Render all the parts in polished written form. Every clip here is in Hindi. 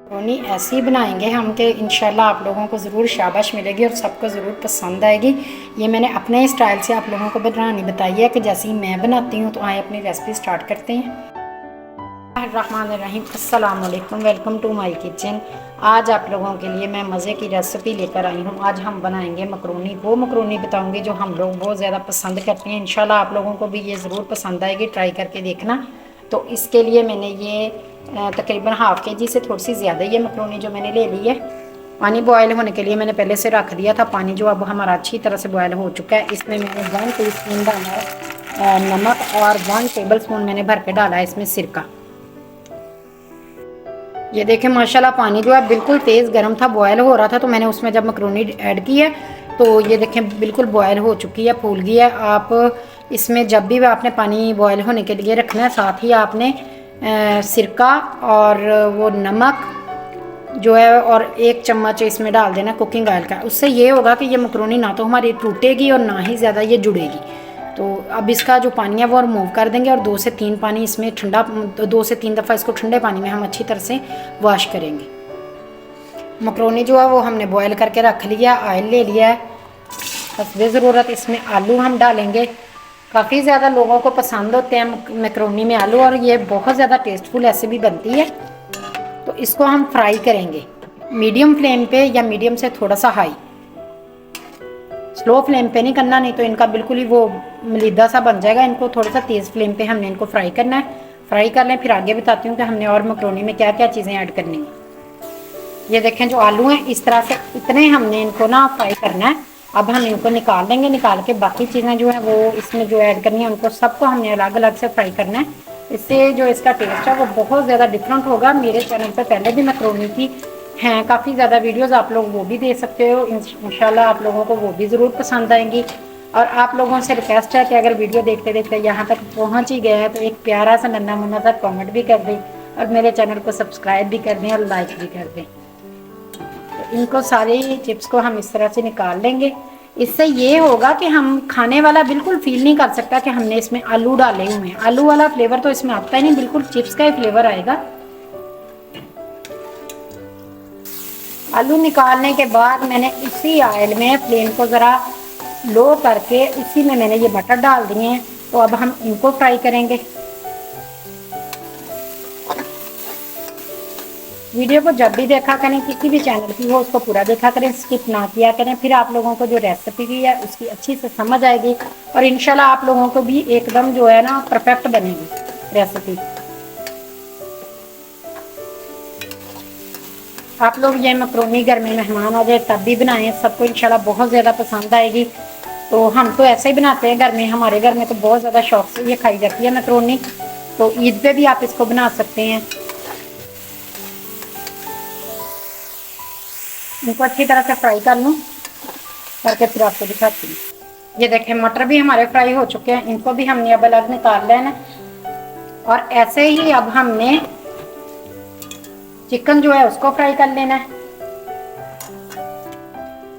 मकरोनी ऐसे ही बनाएंगे हम कि इंशाल्लाह आप लोगों को ज़रूर शाबाश मिलेगी और सबको ज़रूर पसंद आएगी। ये मैंने अपने स्टाइल से आप लोगों को बनानी बताई है कि जैसे ही मैं बनाती हूँ। तो आए अपनी रेसिपी स्टार्ट करते हैं। रहमानिर्रहीम, अस्सलाम वालेकुम, वेलकम टू माय किचन। आज आप लोगों के लिए मैं मज़े की रेसिपी लेकर आई हूँ। आज हम बनाएंगे मकरोनी। वो मकरोनी बताऊँगी जो हम लोग बहुत ज़्यादा पसंद करते हैं। इंशाल्लाह आप लोगों को भी ये ज़रूर पसंद आएगी, ट्राई करके देखना। तो इसके लिए मैंने ये तकरीबन हाफ़ के जी से थोड़ी सी ज़्यादा ये मकरोनी जो मैंने ले ली है। पानी बॉयल होने के लिए मैंने पहले से रख दिया था पानी, जो अब हमारा अच्छी तरह से बॉयल हो चुका है। इसमें मैंने 1 टीस्पून डाला है नमक और 1 टेबल स्पून मैंने भर के डाला है इसमें सिरका। ये देखें माशाल्लाह पानी जो है बिल्कुल तेज़ गर्म था, बॉयल हो रहा था। तो मैंने उसमें जब मकरोनी ऐड की है तो ये देखें बिल्कुल बॉयल हो चुकी है, फूल गई है। आप इसमें जब भी आपने पानी बॉयल होने के लिए रखना है, साथ ही आपने सिरका और वो नमक जो है और 1 चम्मच इसमें डाल देना कुकिंग ऑयल का। उससे ये होगा कि ये मकरोनी ना तो हमारी टूटेगी और ना ही ज़्यादा ये जुड़ेगी। तो अब इसका जो पानी है वो रिमूव कर देंगे और 2 से 3 पानी इसमें ठंडा, 2 से 3 दफ़ा इसको ठंडे पानी में हम अच्छी तरह से वॉश करेंगे। मकरोनी जो है वो हमने बॉयल करके रख लिया, ऑयल ले लिया है। बस बेज़रूरत इसमें आलू हम डालेंगे। काफ़ी ज़्यादा लोगों को पसंद होते हैं मकरोनी में आलू, और ये बहुत ज़्यादा टेस्टफुल ऐसे भी बनती है। तो इसको हम फ्राई करेंगे मीडियम फ्लेम पे, या मीडियम से थोड़ा सा हाई। स्लो फ्लेम पे नहीं करना, नहीं तो इनका बिल्कुल ही वो मलीदा सा बन जाएगा। इनको थोड़ा सा तेज़ फ्लेम पे हमने इनको फ्राई करना है। फ्राई कर लें, फिर आगे बताती हूँ कि हमने और मकरोनी में क्या क्या चीज़ें ऐड करनी है। ये देखें जो आलू हैं इस तरह से इतने हमने इनको ना फ्राई करना है। अब हम इनको निकाल लेंगे, निकाल के बाकी चीज़ें जो है वो इसमें जो ऐड करनी है उनको सबको हमने अलग अलग से फ्राई करना है। इससे जो इसका टेस्ट है वो बहुत ज़्यादा डिफरेंट होगा। मेरे चैनल पर पहले भी मकरोनी की हैं काफ़ी ज़्यादा वीडियोस, आप लोग वो भी देख सकते हो। इंशाल्लाह आप लोगों को वो भी ज़रूर पसंद आएंगी। और आप लोगों से रिक्वेस्ट है कि अगर वीडियो देखते देखते यहाँ तक पहुँच ही गए हैं तो एक प्यारा सा नन्ना मुन्ना सा कमेंट भी कर दें और मेरे चैनल को सब्सक्राइब भी कर दें और लाइक भी कर दें। तो इनको सारे चिप्स को हम इस तरह से निकाल लेंगे। इससे ये होगा कि हम खाने वाला बिल्कुल फील नहीं कर सकता कि हमने इसमें आलू डाले हुए हैं। आलू वाला फ्लेवर तो इसमें आता ही नहीं, बिल्कुल चिप्स का ही फ्लेवर आएगा। आलू निकालने के बाद मैंने इसी ऑयल में फ्लेम को ज़रा लो करके इसी में मैंने ये मटर डाल दिए हैं। तो अब हम इनको फ्राई करेंगे। वीडियो को जब भी देखा करें, किसी भी चैनल की हो उसको पूरा देखा करें, स्किप ना किया करें। फिर आप लोगों को जो रेसिपी की है उसकी अच्छी से समझ आएगी और इंशाल्लाह आप लोगों को भी एकदम जो है ना परफेक्ट बनेगी रेसिपी। आप लोग ये मकरोनी घर में मेहमान आ जाए तब भी बनाएं, सबको इंशाल्लाह बहुत ज़्यादा पसंद आएगी। तो हम तो ऐसे ही बनाते हैं घर में, हमारे घर में तो बहुत ज़्यादा शौक से ये खाई जाती है मकरोनी। तो ईद पे भी आप इसको बना सकते हैं। इनको अच्छी तरह से फ्राई कर लूँ, करके फिर आपको दिखाती हूँ। ये देखें मटर भी हमारे फ्राई हो चुके हैं, इनको भी हमने अब अलग निकाल लेना। और ऐसे ही अब हमने चिकन जो है उसको फ्राई कर लेना है।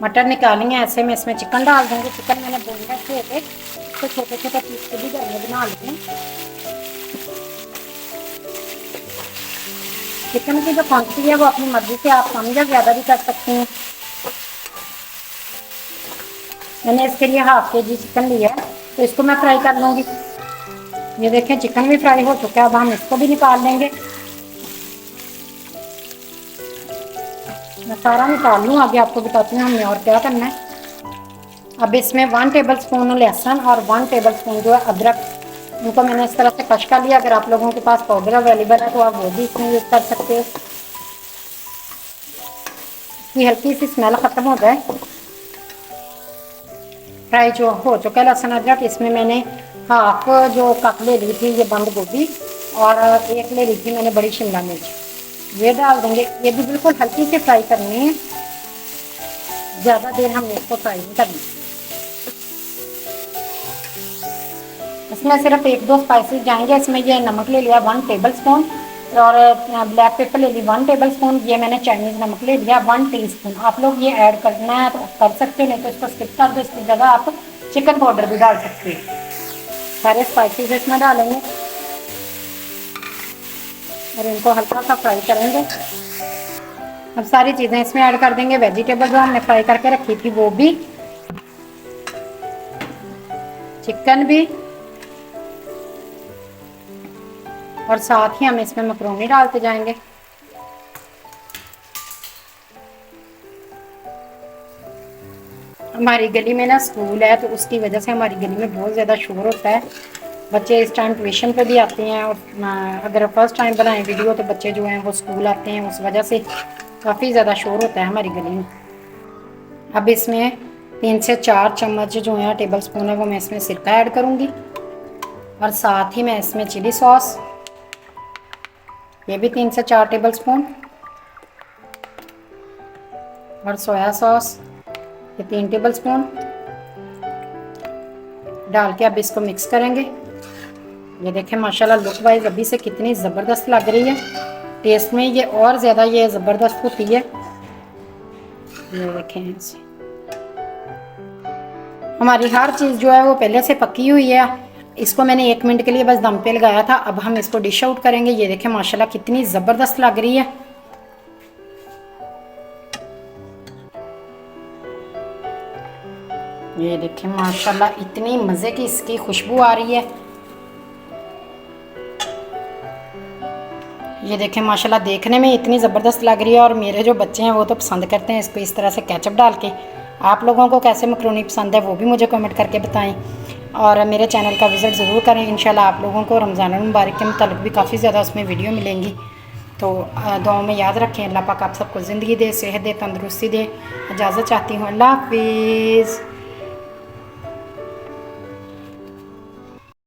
मटर निकालेंगे, ऐसे में इसमें चिकन डाल देंगे। चिकन मैंने बोनलेस थे तो छोटे छोटे पीस के भी घर में बना लेते हैं। चिकन की जो क्वांटिटी है वो अपनी मर्जी से आप कम या ज़्यादा भी कर सकते हैं। मैंने इसके लिए हाफ के जी चिकन लिया है, तो इसको मैं फ्राई कर लूँगी। ये देखें चिकन भी फ्राई हो चुका है, अब हम इसको भी निकाल लेंगे। मैं सारा निकाल लूँ, आगे आपको बताती हूँ हमने और क्या करना है। अब इसमें 1 टेबल स्पून लहसुन और 1 टेबल स्पून जो है अदरक, इनको मैंने इस तरह से कश कर लिया। अगर आप लोगों के पास पाउडर अवेलेबल है तो आप वो भी इसमें यूज़ कर सकते हो। इसकी हल्की सी स्मेल ख़त्म हो जाए। फ्राई जो हो चुका है लहसुन अदरक, इसमें मैंने हाफ जो कप ले ली थी ये बंद गोभी और 1 ले ली थी मैंने बड़ी शिमला मिर्च, ये डाल देंगे। ये भी बिल्कुल हल्की से फ्राई करनी है, ज़्यादा देर हमने इसको फ्राई नहीं करनी। इसमें सिर्फ 1-2 स्पाइसेस जाएंगे। इसमें ये नमक ले लिया 1 टेबल स्पून और ब्लैक पेपर ले ली 1 टेबल स्पून। ये मैंने चाइनीज़ नमक ले लिया 1 टीस्पून। आप लोग ये ऐड करना है तो कर सकते हो, नहीं तो इसको स्किप कर दो। इसकी जगह आप चिकन पाउडर भी डाल सकते हो। सारे स्पाइसेस इसमें डालेंगे और इनको हल्का सा फ्राई करेंगे। अब सारी चीज़ें इसमें ऐड कर देंगे, वेजिटेबल जो हमने फ्राई करके रखी थी वो भी, चिकन भी, और साथ ही हम इसमें मैक्रोनी डालते जाएंगे। हमारी गली में ना स्कूल है, तो उसकी वजह से हमारी गली में बहुत ज़्यादा शोर होता है। बच्चे इस टाइम ट्यूशन पे भी आते हैं, और अगर फर्स्ट टाइम बनाएं वीडियो तो बच्चे जो हैं वो स्कूल आते हैं, उस वजह से काफ़ी ज़्यादा शोर होता है हमारी गली में। अब इसमें 3 से 4 चम्मच जो है टेबल स्पून है वो मैं इसमें सिरका ऐड करूँगी, और साथ ही मैं इसमें चिली सॉस, ये भी 3 से 4 टेबल स्पून, और सोया सॉस ये 3 टेबल स्पून डाल के अब इसको मिक्स करेंगे। ये देखें माशाल्लाह लुक वाइज अभी से कितनी ज़बरदस्त लग रही है, टेस्ट में ये और ज़्यादा ये ज़बरदस्त होती है। ये देखें ऐसे हमारी हर चीज़ जो है वो पहले से पकी हुई है। इसको मैंने 1 मिनट के लिए बस दम पे लगाया था। अब हम इसको डिश आउट करेंगे। ये देखें माशाल्लाह कितनी ज़बरदस्त लग रही है। ये देखें माशाल्लाह इतनी मज़े की इसकी खुशबू आ रही है। ये देखें माशाल्लाह देखने में इतनी ज़बरदस्त लग रही है, और मेरे जो बच्चे हैं वो तो पसंद करते हैं इसको इस तरह से केचप डाल के। आप लोगों को कैसे मकरोनी पसंद है वो भी मुझे कमेंट करके बताएं, और मेरे चैनल का विज़िट ज़रूर करें। इंशाल्लाह आप लोगों को रमज़ान मुबारक के मुतालिक भी काफ़ी ज़्यादा उसमें वीडियो मिलेंगी। तो दुआ में याद रखें। अल्लाह पाक आप सबको ज़िंदगी दे, सेहत दे, तंदुरुस्ती दे। इजाज़त चाहती हूँ। अल्लाह हाफिज़।